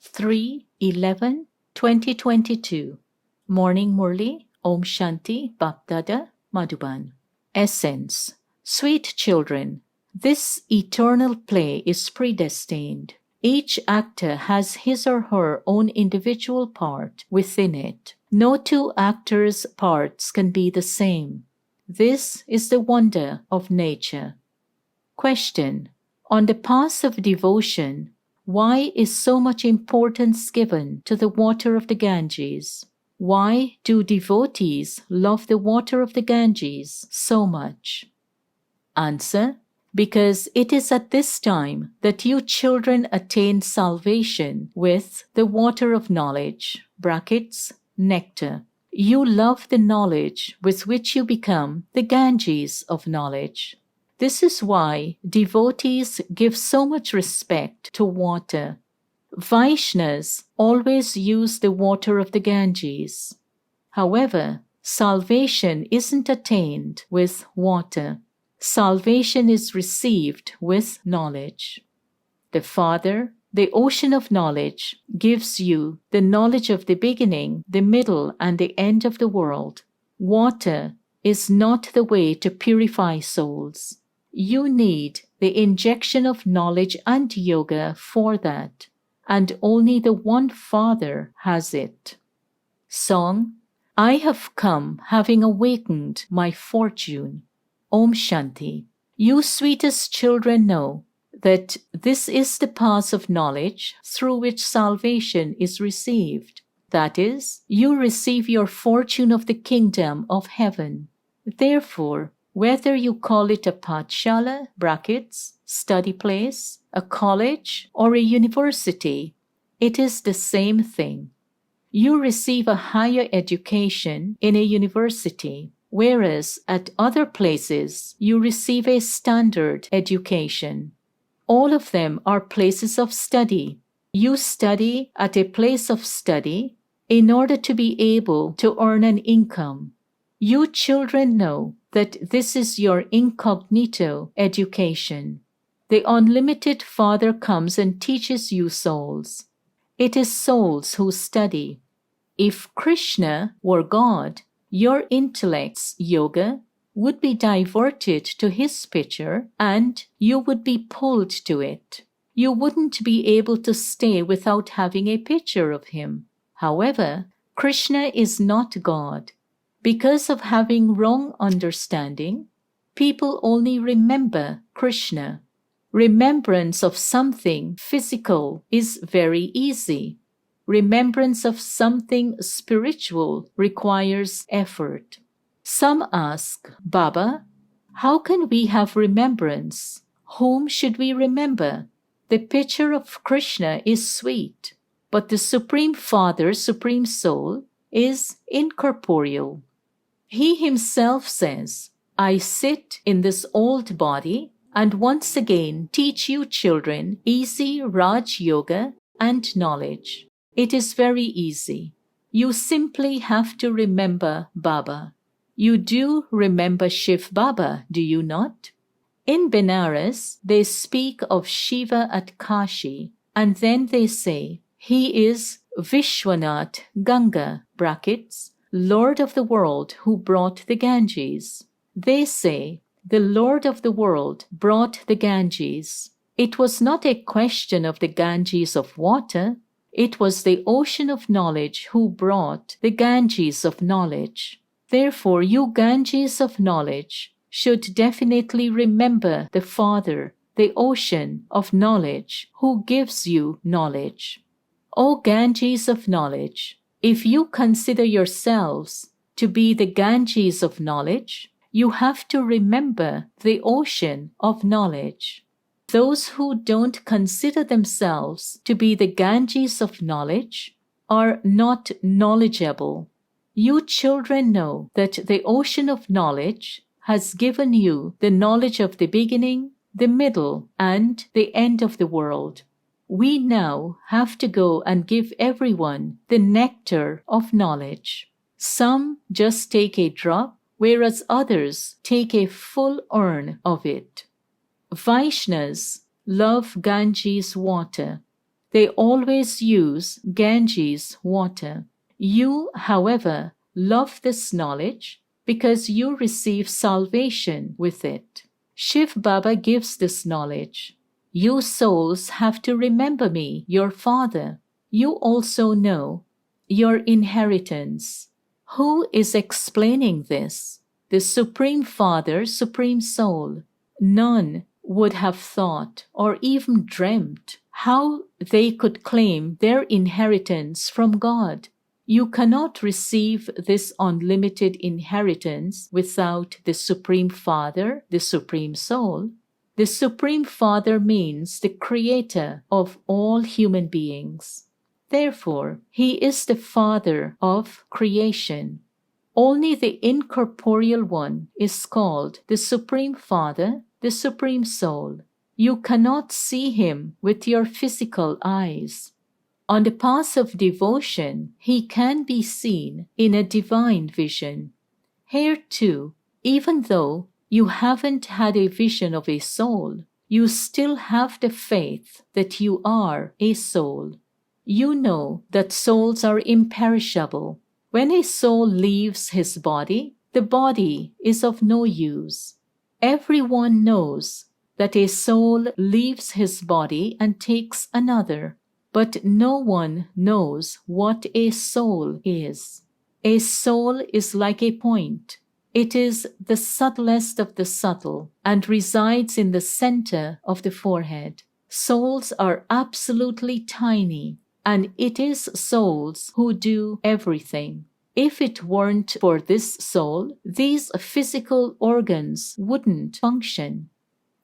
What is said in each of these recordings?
3/11/2022. Morning Murli, Om Shanti, Bapdada, Madhuban. Essence. Sweet children, this eternal play is predestined. Each actor has his or her own individual part within it. No two actors' parts can be the same. This is the wonder of nature. Question. On the path of devotion, why is so much importance given to the water of the Ganges? Why do devotees love the water of the Ganges so much? Answer. Because it is at this time that you children attain salvation with the water of knowledge, nectar. You love the knowledge with which you become the Ganges of knowledge. This is why devotees give so much respect to water. Vaishnavas always use the water of the Ganges. However, salvation isn't attained with water. Salvation is received with knowledge. The Father, the ocean of knowledge, gives you the knowledge of the beginning, the middle, and the end of the world. Water is not the way to purify souls. You need the injection of knowledge and yoga for that, and only the one Father has it. Song. I have come having awakened my fortune. Om Shanti. You sweetest children know that this is the path of knowledge through which salvation is received. That is, you receive your fortune of the kingdom of heaven. Therefore, whether you call it a pathshala, study place, a college, or a university, it is the same thing. You receive a higher education in a university, whereas at other places you receive a standard education. All of them are places of study. You study at a place of study in order to be able to earn an income. You children know that this is your incognito education. The unlimited Father comes and teaches you souls. It is souls who study. If Krishna were God, your intellect's yoga would be diverted to his picture and you would be pulled to it. You wouldn't be able to stay without having a picture of him. However, Krishna is not God. Because of having wrong understanding, people only remember Krishna. Remembrance of something physical is very easy. Remembrance of something spiritual requires effort. Some ask, Baba, how can we have remembrance? Whom should we remember? The picture of Krishna is sweet, but the Supreme Father, Supreme Soul, is incorporeal. He himself says, I sit in this old body and once again teach you children easy Raj Yoga and knowledge. It is very easy. You simply have to remember Baba. You do remember Shiv Baba, do you not? In Benares, they speak of Shiva at Kashi, and then they say, he is Vishwanath Ganga, Lord of the world who brought the Ganges. They say, the Lord of the world brought the Ganges. It was not a question of the Ganges of water. It was the ocean of knowledge who brought the Ganges of knowledge. Therefore, you Ganges of knowledge should definitely remember the Father, the ocean of knowledge, who gives you knowledge. O Ganges of knowledge, if you consider yourselves to be the Ganges of knowledge, you have to remember the ocean of knowledge. Those who don't consider themselves to be the Ganges of knowledge are not knowledgeable. You children know that the ocean of knowledge has given you the knowledge of the beginning, the middle, and the end of the world. We now have to go and give everyone the nectar of knowledge. Some just take a drop, whereas others take a full urn of it. Vaishnavas love Ganges water. They always use Ganges water. You, however, love this knowledge because you receive salvation with it. Shiv Baba gives this knowledge. You souls have to remember me, your father. You also know your inheritance. Who is explaining this? The Supreme Father, Supreme Soul. None would have thought or even dreamt how they could claim their inheritance from God. You cannot receive this unlimited inheritance without the Supreme Father, the Supreme Soul. The Supreme Father means the creator of all human beings. Therefore, he is the Father of creation. Only the incorporeal one is called the Supreme Father, the Supreme Soul. You cannot see him with your physical eyes. On the path of devotion, he can be seen in a divine vision. Here too, even though you haven't had a vision of a soul, you still have the faith that you are a soul. You know that souls are imperishable. When a soul leaves his body, the body is of no use. Everyone knows that a soul leaves his body and takes another, but no one knows what a soul is. A soul is like a point. It is the subtlest of the subtle and resides in the center of the forehead. Souls are absolutely tiny, and it is souls who do everything. If it weren't for this soul, these physical organs wouldn't function.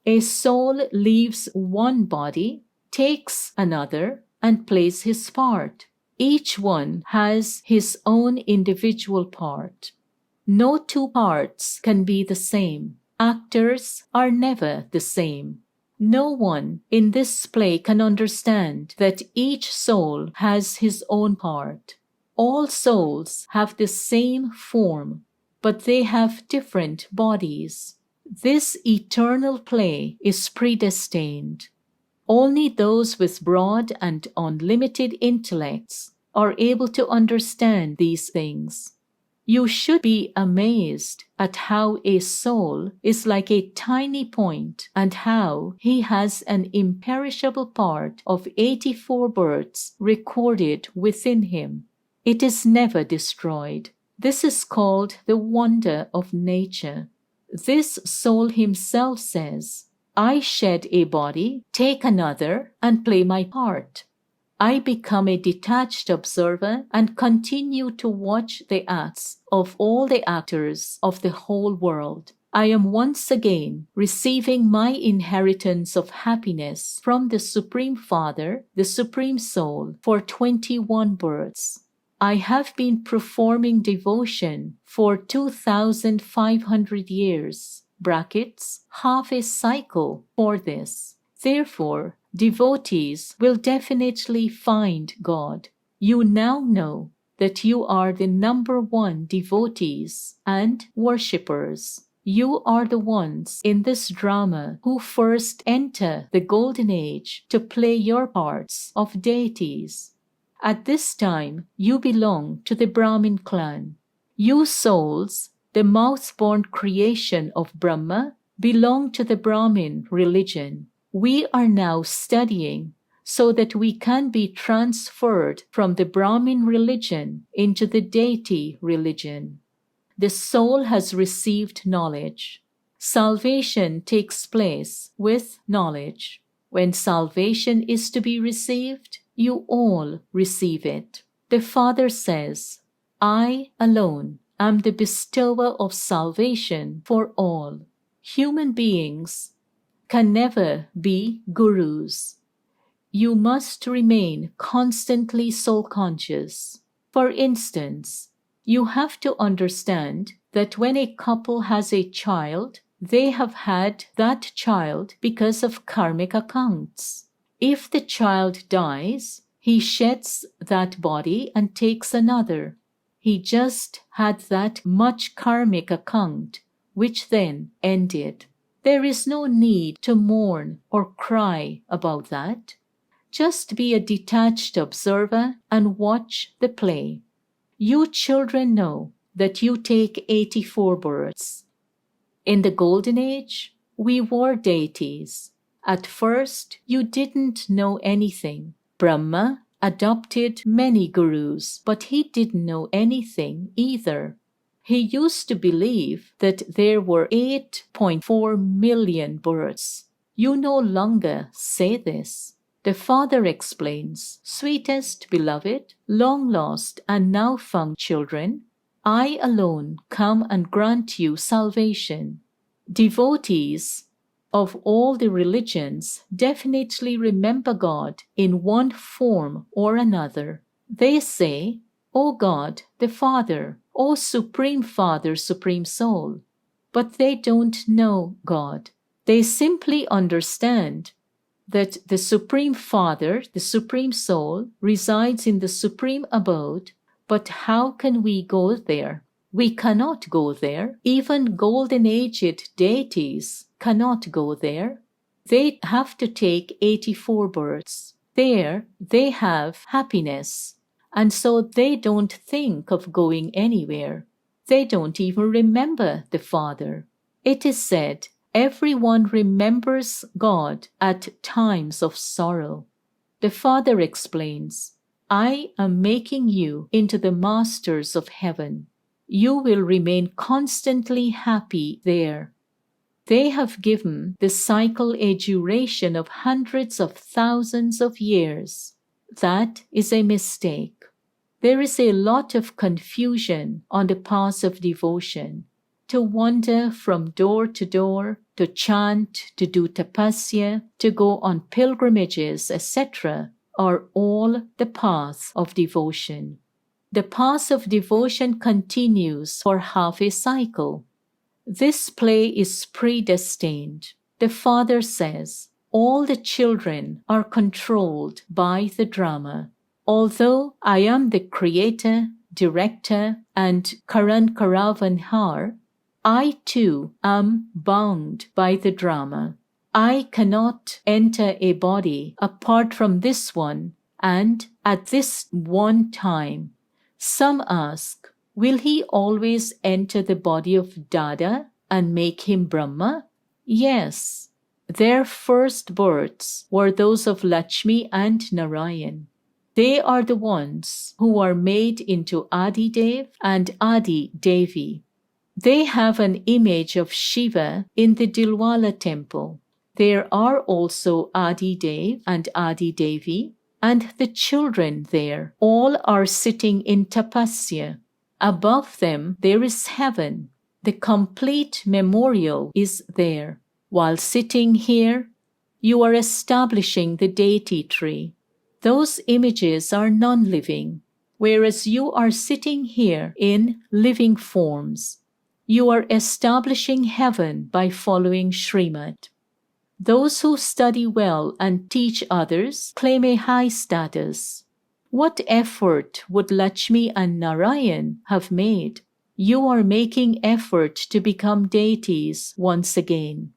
A soul leaves one body, takes another, and plays his part. Each one has his own individual part. No two parts can be the same. Actors are never the same. No one in this play can understand that each soul has his own part. All souls have the same form, but they have different bodies. This eternal play is predestined. Only those with broad and unlimited intellects are able to understand these things. You should be amazed at how a soul is like a tiny point and how he has an imperishable part of 84 births recorded within him. It is never destroyed. This is called the wonder of nature. This soul himself says, I shed a body, take another, and play my part. I become a detached observer and continue to watch the acts of all the actors of the whole world. I am once again receiving my inheritance of happiness from the Supreme Father, the Supreme Soul, for 21 births. I have been performing devotion for 2,500 years, half a cycle for this. Therefore, devotees will definitely find God. You now know that you are the number one devotees and worshippers. You are the ones in this drama who first enter the golden age to play your parts of deities. At this time, you belong to the Brahmin clan. You souls, the mouth-born creation of Brahma, belong to the Brahmin religion. We are now studying so that we can be transferred from the Brahmin religion into the deity religion. The soul has received knowledge. Salvation takes place with knowledge. When salvation is to be received, you all receive it. The Father says, I alone am the bestower of salvation for all. Human beings can never be gurus. You must remain constantly soul-conscious. For instance, you have to understand that when a couple has a child, they have had that child because of karmic accounts. If the child dies, he sheds that body and takes another. He just had that much karmic account, which then ended. There is no need to mourn or cry about that. Just be a detached observer and watch the play. You children know that you take 84 births. In the Golden Age, we were deities. At first, you didn't know anything. Brahma adopted many gurus, but he didn't know anything either. He used to believe that there were 8.4 million births. You no longer say this. The Father explains, "Sweetest beloved, long lost and now found children, I alone come and grant you salvation." Devotees of all the religions definitely remember God in one form or another. They say, "O God, the Father, O Supreme Father, Supreme Soul." But they don't know God. They simply understand that the Supreme Father, the Supreme Soul, resides in the Supreme Abode, but how can we go there? We cannot go there. Even golden-aged deities cannot go there. They have to take 84 births. There they have happiness, and so they don't think of going anywhere. They don't even remember the Father. It is said, everyone remembers God at times of sorrow. The Father explains, "I am making you into the masters of heaven. You will remain constantly happy there." They have given the cycle a duration of hundreds of thousands of years. That is a mistake. There is a lot of confusion on the path of devotion. To wander from door to door, to chant, to do tapasya, to go on pilgrimages, etc., are all the path of devotion. The path of devotion continues for half a cycle. This play is predestined. The Father says, all the children are controlled by the drama. Although I am the creator, director, and Karan Karavanhar, I too am bound by the drama. I cannot enter a body apart from this one and at this one time. Some ask, will he always enter the body of Dada and make him Brahma? Yes. Their first births were those of Lakshmi and Narayan. They are the ones who are made into Adi Dev and Adi Devi. They have an image of Shiva in the Dilwala temple. There are also Adi Dev and Adi Devi, and the children there all are sitting in tapasya. Above them there is heaven. The complete memorial is there. While sitting here, you are establishing the deity tree. Those images are non-living, whereas you are sitting here in living forms. You are establishing heaven by following Srimad. Those who study well and teach others claim a high status. What effort would Lakshmi and Narayan have made? You are making effort to become deities once again.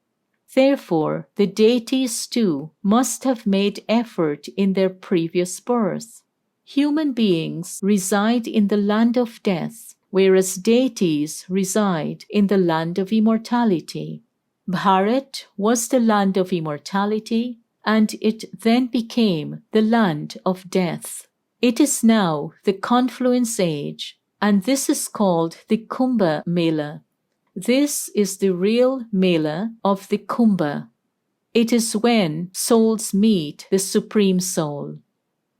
Therefore, the deities too must have made effort in their previous birth. Human beings reside in the land of death, whereas deities reside in the land of immortality. Bharat was the land of immortality, and it then became the land of death. It is now the confluence age, and this is called the Kumbha Mela. This is the real Mela of the Kumbha. It is when souls meet the Supreme Soul.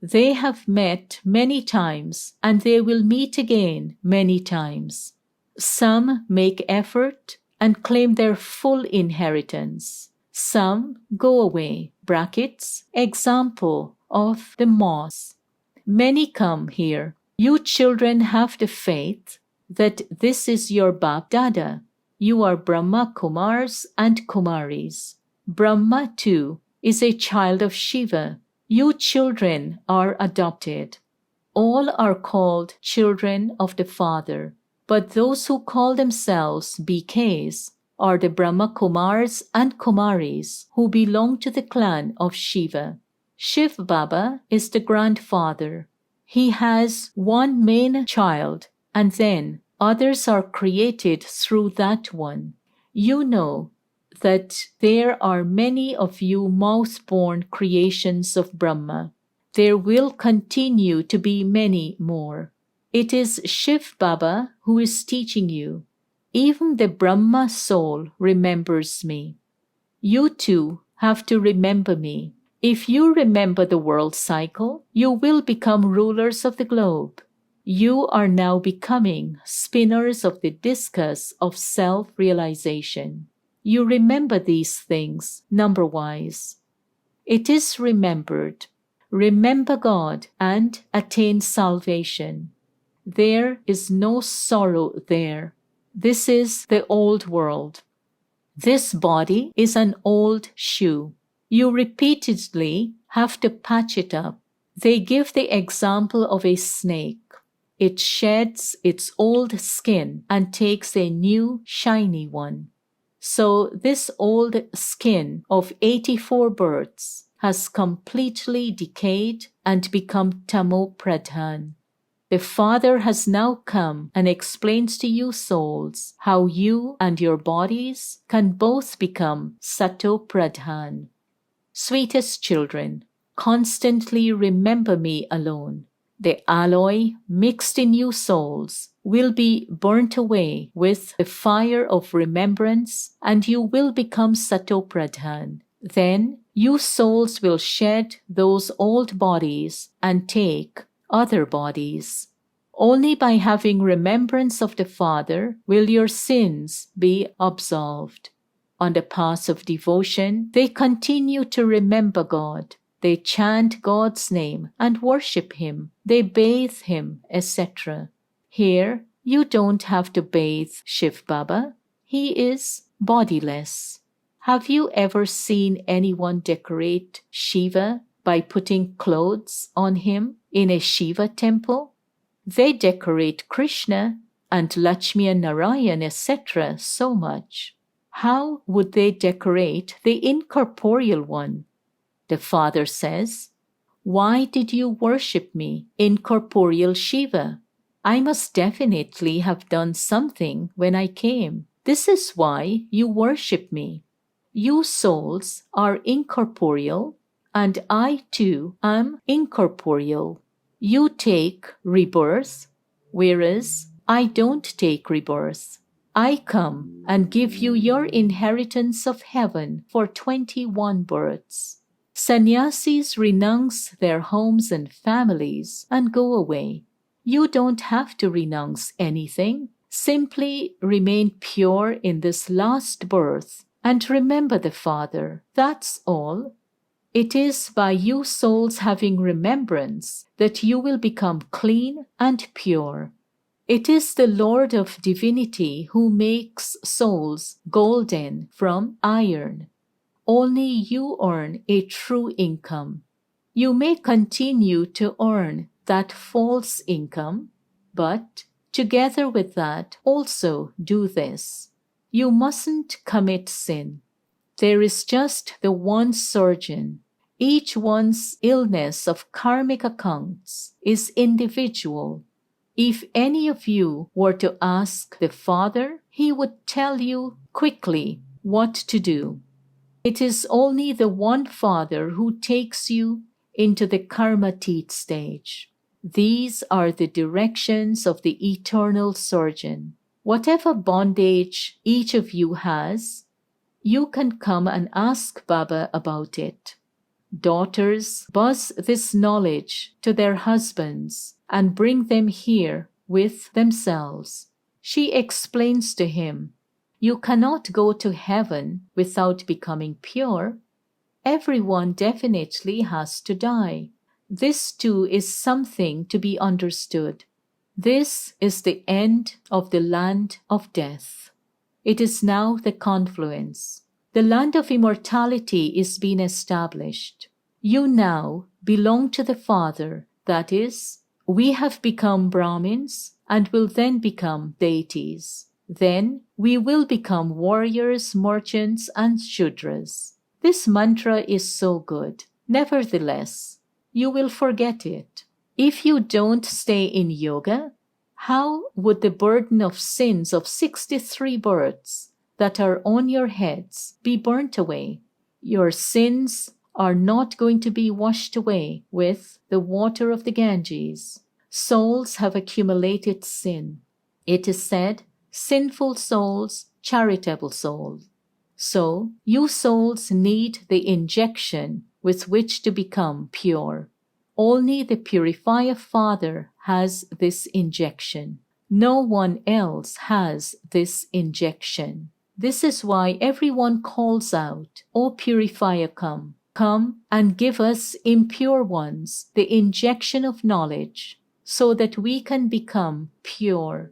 They have met many times, and they will meet again many times. Some make effort and claim their full inheritance. Some go away. Example of the moth. Many come here. You children have the faith that this is your Bap Dada. You are Brahma Kumars and Kumaris. Brahma too is a child of Shiva. You children are adopted. All are called children of the Father, but those who call themselves BKs are the Brahma Kumars and Kumaris who belong to the clan of Shiva. Shiv Baba is the grandfather. He has one main child, and then others are created through that one. You know that there are many of you mouth-born creations of Brahma. There will continue to be many more. It is Shiv Baba who is teaching you. Even the Brahma soul remembers me. You too have to remember me. If you remember the world cycle, you will become rulers of the globe. You are now becoming spinners of the discus of self-realization. You remember these things number-wise. It is remembered. Remember God and attain salvation. There is no sorrow there. This is the old world. This body is an old shoe. You repeatedly have to patch it up. They give the example of a snake. It sheds its old skin and takes a new shiny one. So this old skin of 84 births has completely decayed and become Tamo Pradhan. The Father has now come and explains to you souls how you and your bodies can both become Sato Pradhan. Sweetest children, constantly remember me alone. The alloy mixed in you souls will be burnt away with the fire of remembrance, and you will become Sato Pradhan. Then you souls will shed those old bodies and take other bodies. Only by having remembrance of the Father will your sins be absolved. On the path of devotion, they continue to remember God. They chant God's name and worship Him. They bathe Him, etc. Here, you don't have to bathe Shiv Baba. He is bodiless. Have you ever seen anyone decorate Shiva by putting clothes on him in a Shiva temple? They decorate Krishna and Lakshmi and Narayan, etc. so much. How would they decorate the incorporeal one? The Father says, "Why did you worship me, incorporeal Shiva? I must definitely have done something when I came. This is why you worship me. You souls are incorporeal, and I too am incorporeal. You take rebirth, whereas I don't take rebirth. I come and give you your inheritance of heaven for 21 births. Sannyasis renounce their homes and families and go away. You don't have to renounce anything. Simply remain pure in this last birth and remember the Father. That's all. It is by you souls having remembrance that you will become clean and pure. It is the Lord of Divinity who makes souls golden from iron. Only you earn a true income. You may continue to earn that false income, but together with that also do this. You mustn't commit sin. There is just the one surgeon. Each one's illness of karmic accounts is individual. If any of you were to ask the Father, He would tell you quickly what to do. It is only the one Father who takes you into the karmatit stage. These are the directions of the eternal surgeon. Whatever bondage each of you has, you can come and ask Baba about it. Daughters buzz this knowledge to their husbands and bring them here with themselves. She explains to him, "You cannot go to heaven without becoming pure. Everyone definitely has to die. This too is something to be understood. This is the end of the land of death. It is now the confluence. The land of immortality is being established. You now belong to the Father, that is, we have become Brahmins and will then become deities. Then we will become warriors, merchants, and Shudras. This mantra is so good. Nevertheless, you will forget it. If you don't stay in yoga, how would the burden of sins of 63 births that are on your heads be burnt away? Your sins are not going to be washed away with the water of the Ganges. Souls have accumulated sin. It is said, sinful souls, charitable souls. So, you souls need the injection with which to become pure. Only the Purifier Father has this injection. No one else has this injection. This is why everyone calls out, O Purifier, come. Come and give us impure ones the injection of knowledge, so that we can become pure.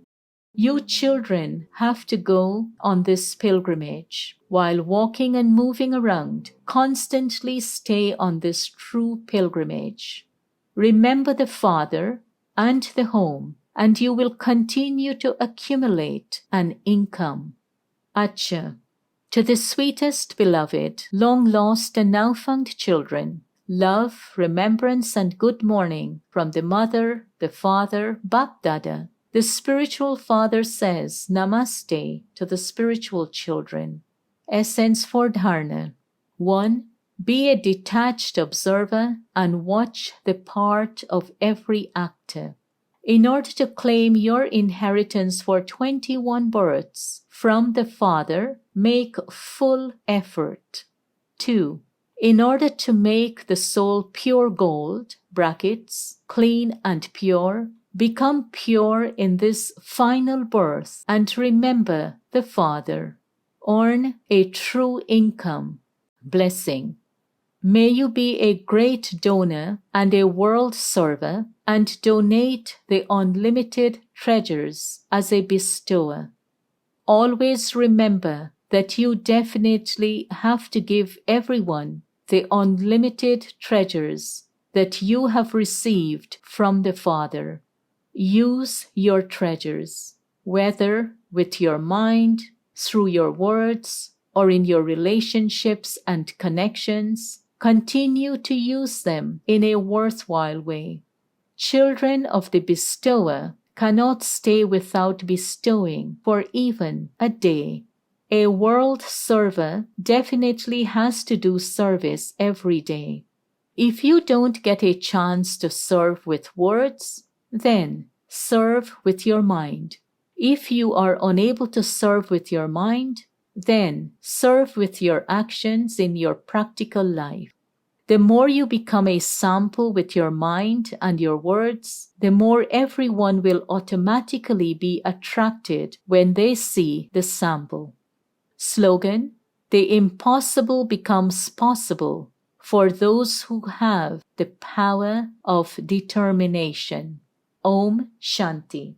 You children have to go on this pilgrimage. While walking and moving around, constantly stay on this true pilgrimage. Remember the Father and the home, and you will continue to accumulate an income. Acha. To the sweetest beloved, long lost and now found children, love, remembrance, and good morning from the Mother, the Father, Bap-Dada. The spiritual father says Namaste to the spiritual children. Essence for Dharna. 1. Be a detached observer and watch the part of every actor. In order to claim your inheritance for 21 births from the Father, make full effort. 2. In order to make the soul pure gold, brackets, clean and pure, become pure in this final birth and remember the Father. Earn a true income. Blessing. May you be a great donor and a world server and donate the unlimited treasures as a bestower. Always remember that you definitely have to give everyone the unlimited treasures that you have received from the Father. Use your treasures, whether with your mind, through your words, or in your relationships and connections. Continue to use them in a worthwhile way. Children of the bestower cannot stay without bestowing for even a day. A world server definitely has to do service every day. If you don't get a chance to serve with words, then serve with your mind. If you are unable to serve with your mind, then serve with your actions in your practical life. The more you become a sample with your mind and your words, the more everyone will automatically be attracted when they see the sample. Slogan: The impossible becomes possible for those who have the power of determination. Om Shanti.